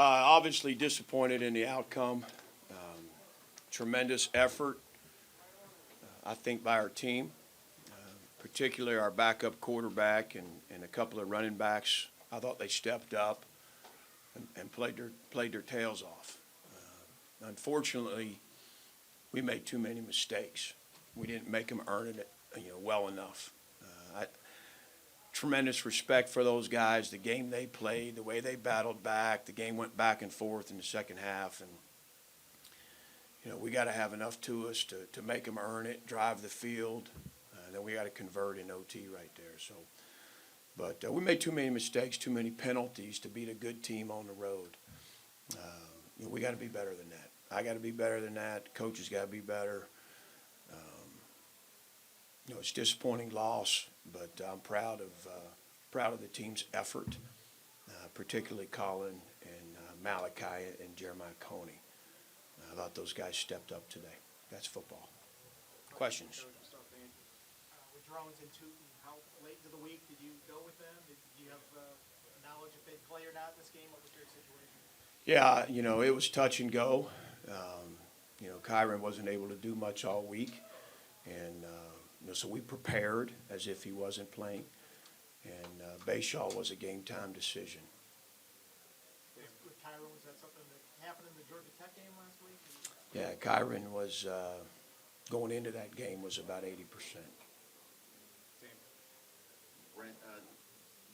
Obviously disappointed in the outcome. Tremendous effort, I think, by our team, particularly our backup quarterback and a couple of running backs. I thought they stepped up and played their tails off. Unfortunately, we made too many mistakes. We didn't make them earn it, well enough. Tremendous respect for those guys, the game they played, the way they battled back. The game went back and forth in the second half, and we got to have enough to us to make them earn it, drive the field, and then we got to convert in OT right there. So, but we made too many mistakes, too many penalties to beat a good team on the road. We got to be better than that. I got to be better than that. Coaches got to be better. It's a disappointing loss, but I'm proud of the team's effort, particularly Colin and Malachi and Jeremiah Coney. I thought those guys stepped up today. That's football. Questions? With drones in Tooten, how late into the week did you go with them? Did you have knowledge if they'd play or not in this game? What was their situation? Yeah, it was touch and go. Kyron wasn't able to do much all week, and so we prepared as if he wasn't playing, and Bayshaw was a game-time decision. With Kyron, was that something that happened in the Georgia Tech game last week? Yeah, Kyron was going into that game was about 80%. Brent,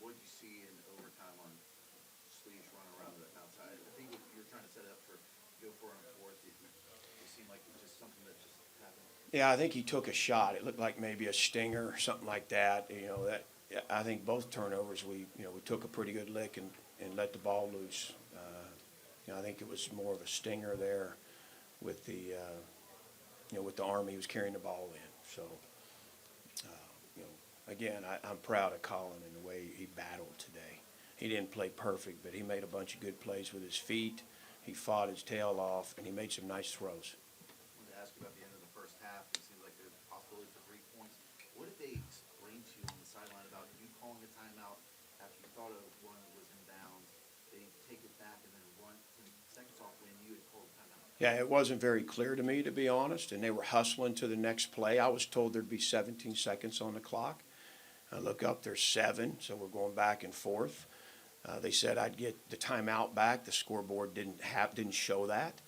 what did you see in overtime on Sleeves running around the outside? I think you're trying to set it up for go for it on fourth. It seemed like it was just something that just happened. Yeah, I think he took a shot. It looked like maybe a stinger or something like that. I think both turnovers we took a pretty good lick and let the ball loose. I think it was more of a stinger there with the with the arm he was carrying the ball in. So again, I'm proud of Colin and the way he battled today. He didn't play perfect, but he made a bunch of good plays with his feet. He fought his tail off, and he made some nice throws. I wanted to ask you about the end of the first half. It seems like there's a possibility for 3 points. What did they explain to you on the sideline about you calling a timeout after you thought a one was in bounds? They take it back and then run 10 seconds off when you had called a timeout. Yeah, it wasn't very clear to me, to be honest, and they were hustling to the next play. I was told there'd be 17 seconds on the clock. I look up, there's 7, so we're going back and forth. They said I'd get the timeout back. The scoreboard didn't show that.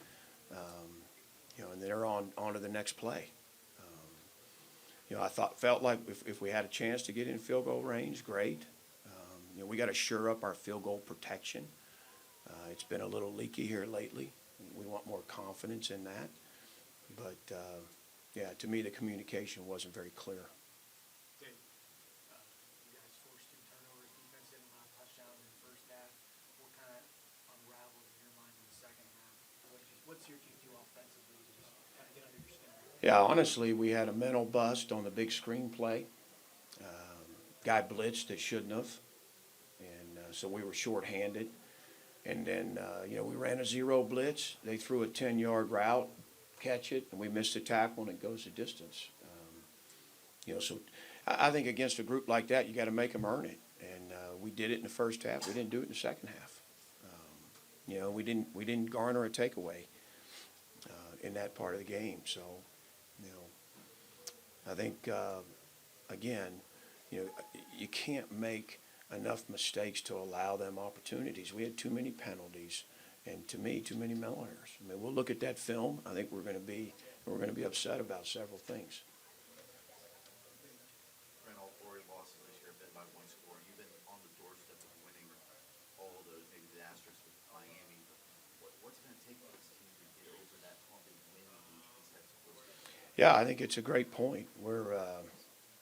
And they're on to the next play. I felt like if we had a chance to get in field goal range, great. We got to shore up our field goal protection. It's been a little leaky here lately. We want more confidence in that. But to me, the communication wasn't very clear. You guys forced 2 turnovers. Defense didn't allow a touchdown in the first half. What kind of unraveled in your mind in the second half? What's your key to offensively to just kind of get under your skin? Yeah, honestly, we had a mental bust on the big screen play. Guy blitzed that shouldn't have, and so we were shorthanded. And then, we ran a 0 blitz. They threw a 10-yard route, catch it, and we missed the tackle, and it goes the distance. So I think against a group like that, you got to make them earn it. And we did it in the first half. We didn't do it in the second half. We didn't garner a takeaway in that part of the game. So, I think again, you can't make enough mistakes to allow them opportunities. We had too many penalties, and to me, too many mental errors. I mean, we'll look at that film. I think we're going to be upset about several things. Brent, all 4 losses this year have been by 1 score. You've been on the doorstep of winning all of those, maybe the asterisks with Miami. What's it going to take for this team to get over that hump and win these types of close games? Yeah, I think it's a great point.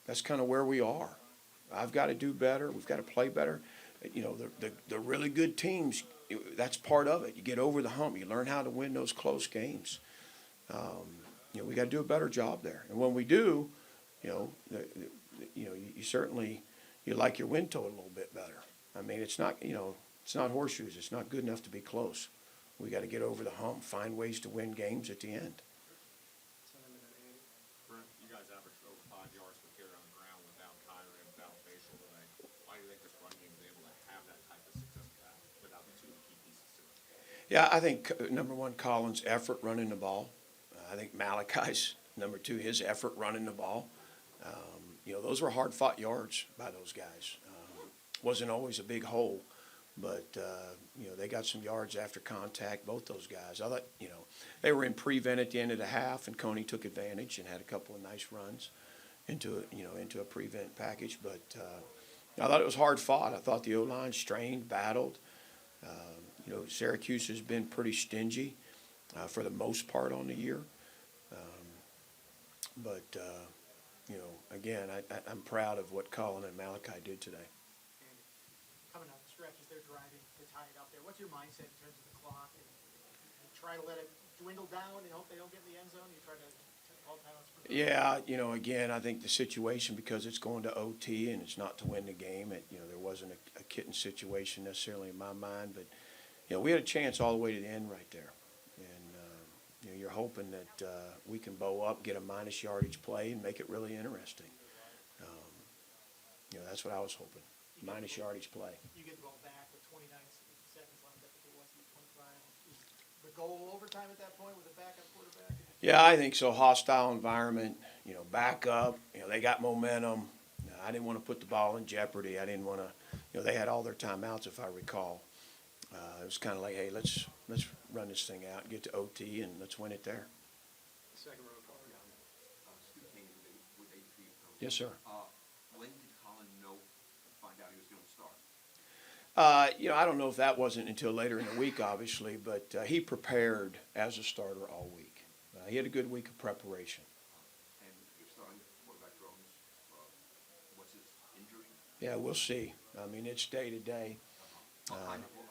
That's kind of where we are. I've got to do better. We've got to play better. The really good teams, that's part of it. You get over the hump. You learn how to win those close games. We got to do a better job there. And when we do, you certainly like your win total a little bit better. I mean, it's not horseshoes. It's not good enough to be close. We got to get over the hump, find ways to win games at the end. Brent, you guys averaged over 5 yards per carry on the ground without Kyron and without Facial today. Why do you think this run game is able to have that type of success without the 2 key pieces to it? Yeah, I think number one, Collins' effort running the ball. I think Malachi's number two, his effort running the ball. Those were hard fought yards by those guys. Wasn't always a big hole, but they got some yards after contact. Both those guys. I thought they were in prevent at the end of the half, and Coney took advantage and had a couple of nice runs into a prevent package. But I thought it was hard fought. I thought the O-line strained, battled. Syracuse has been pretty stingy for the most part on the year. But again, I'm proud of what Colin and Malachi did today. And coming down the stretch as they're driving to tie it up there, what's your mindset in terms of the clock? And you try to let it dwindle down and hope they don't get in the end zone? You try to call timeouts? Yeah, again, I think the situation, because it's going to OT and it's not to win the game, there wasn't a kitten situation necessarily in my mind, but, we had a chance all the way to the end right there. And, you're hoping that we can bow up, get a minus yardage play, and make it really interesting. That's what I was hoping, minus yardage play. You get the ball back with 29 seconds left. I think it was 25. Is the goal overtime at that point with a backup quarterback? Yeah, I think so. Hostile environment, back up. They got momentum. I didn't want to put the ball in jeopardy. I didn't want to, they had all their timeouts, if I recall. It was kind of like, hey, let's run this thing out and get to OT and let's win it there. Second row card. Stu King with AP. Yes, sir. When did Colin find out he was going to start? I don't know if that wasn't until later in the week, obviously, but he prepared as a starter all week. He had a good week of preparation. And you're starting quarterback Drones. What's his injury? Yeah, we'll see. I mean, it's day to day. What kind of injury?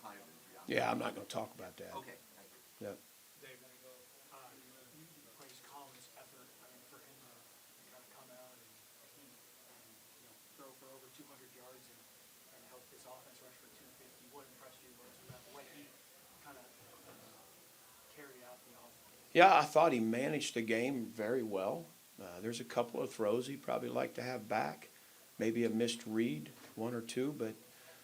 Yeah, I'm not going to talk about that. Okay, thank you. Yeah. Dave, you praise Colin's effort. I mean, for him to kind of come out and throw for over 200 yards and help this offense rush for 250. What impressed you most about the way he kind of carried out the offense? Yeah, I thought he managed the game very well. There's a couple of throws he'd probably like to have back, maybe a missed read, one or two, but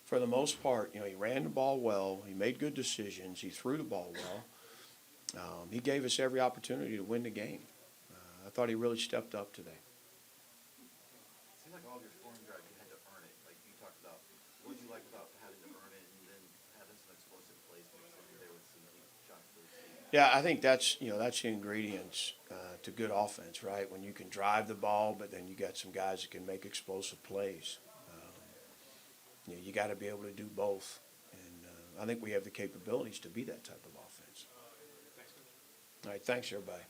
for the most part, he ran the ball well. He made good decisions. He threw the ball well. He gave us every opportunity to win the game. I thought he really stepped up today. It seems like all of your scoring drives, you had to earn it. Like you talked about, what did you like about having to earn it and then having some explosive plays, maybe something there with some deep shots to the seat? Yeah, I think that's the ingredients to good offense, right? When you can drive the ball, but then you got some guys that can make explosive plays. You got to be able to do both, and I think we have the capabilities to be that type of offense. All right, thanks everybody.